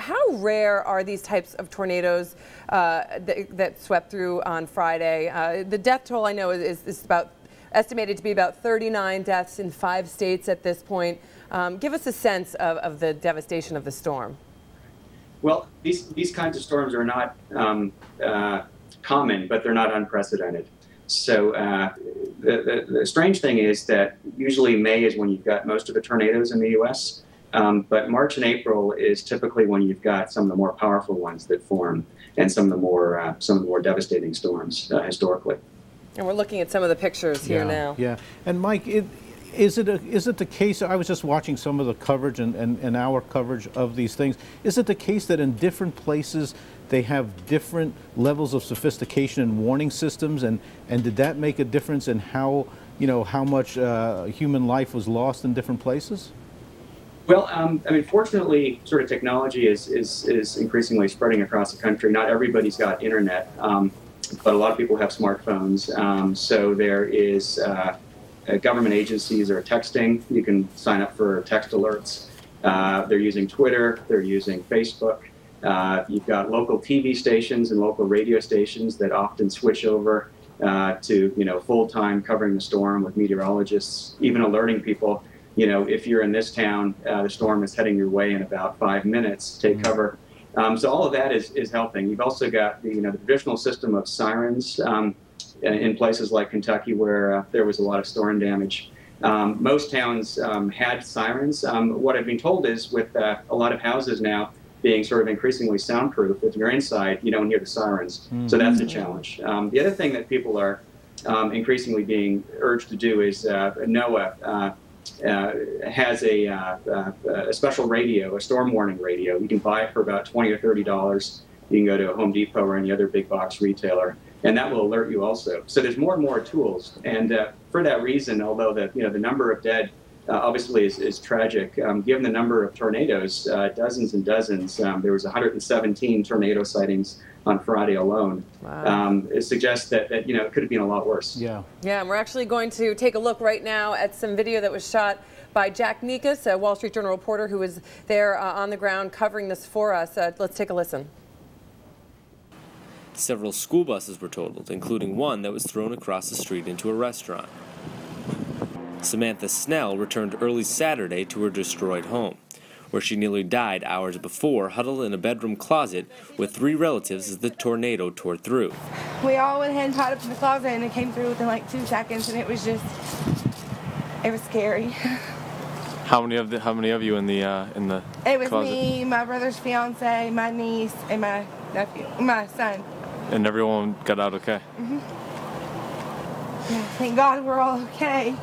how rare are these types of tornadoes that swept through on Friday? The death toll I know is about estimated to be about 39 deaths in 5 states at this point. Give us a sense of the devastation of the storm. Well, these kinds of storms are not common, but they're not unprecedented. So the strange thing is that usually May is when you've got most of the tornadoes in the U.S., but March and April is typically when you've got some of the more powerful ones that form and some of the more devastating storms historically. And we're looking at some of the pictures here now. Yeah, and Mike, is it the case? I was just watching some of the coverage and our coverage of these things. Is it the case that in different places they have different levels of sophistication and warning systems, and did that make a difference in how much human life was lost in different places? Well, I mean, fortunately, sort of technology is increasingly spreading across the country. Not everybody's got internet, but a lot of people have smartphones. So there is government agencies are texting. You can sign up for text alerts. They're using Twitter. They're using Facebook. You've got local TV stations and local radio stations that often switch over to full-time covering the storm with meteorologists, even alerting people, if you're in this town, the storm is heading your way in about 5 minutes, take cover. So all of that is helping. You've also got the traditional system of sirens in places like Kentucky where there was a lot of storm damage. Most towns had sirens. What I've been told is with a lot of houses now being sort of increasingly soundproof, if you're inside, you don't hear the sirens. So that's a challenge. The other thing that people are increasingly being urged to do is NOAA has a special radio, a storm warning radio. You can buy it for about $20 or $30. You can go to Home Depot or any other big box retailer, and that will alert you also. So there's more and more tools, and for that reason, although the number of dead obviously is tragic, given the number of tornadoes, dozens and dozens, there was 117 tornado sightings on Friday alone. Wow. It suggests that it could have been a lot worse. Yeah, and we're actually going to take a look right now at some video that was shot by Jack Nikas, a Wall Street Journal reporter who was there on the ground covering this for us. Let's take a listen. Several school buses were totaled, including one that was thrown across the street into a restaurant. Samantha Snell returned early Saturday to her destroyed home, where she nearly died hours before, huddled in a bedroom closet with 3 relatives as the tornado tore through. We all went ahead and tied up in the closet, and it came through within like 2 seconds, and it was scary. How many of you in the closet? It was me, my brother's fiance, my niece, and my nephew, my son. And everyone got out okay? Mm-hmm. Yeah, thank God we're all okay.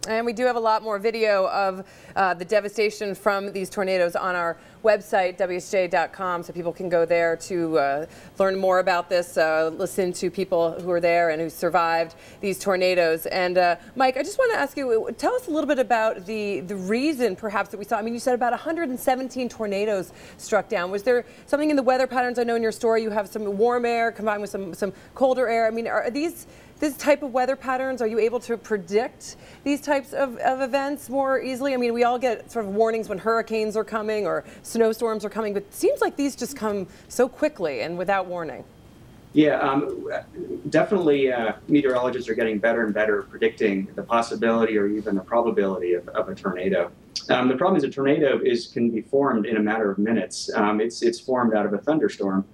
And we do have a lot more video of the devastation from these tornadoes on our website, WSJ.com, so people can go there to learn more about this, listen to people who are there and who survived these tornadoes. And Mike, I just want to ask you, tell us a little bit about the reason perhaps that we saw. I mean, you said about 117 tornadoes struck down. Was there something in the weather patterns? I know in your story you have some warm air combined with some colder air. I mean, are this type of weather patterns, are you able to predict these types of events more easily? I mean, we all get sort of warnings when hurricanes are coming or snowstorms are coming, but it seems like these just come so quickly and without warning. Yeah, definitely meteorologists are getting better and better at predicting the possibility or even the probability of a tornado. The problem is a tornado can be formed in a matter of minutes. It's formed out of a thunderstorm.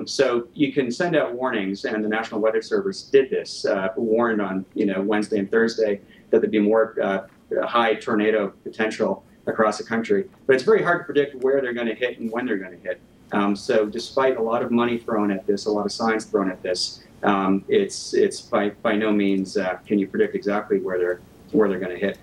So you can send out warnings, and the National Weather Service did this, warned on Wednesday and Thursday that there'd be more high tornado potential across the country. But it's very hard to predict where they're going to hit and when they're going to hit. So despite a lot of money thrown at this, a lot of science thrown at this, it's by no means can you predict exactly where they're going to hit.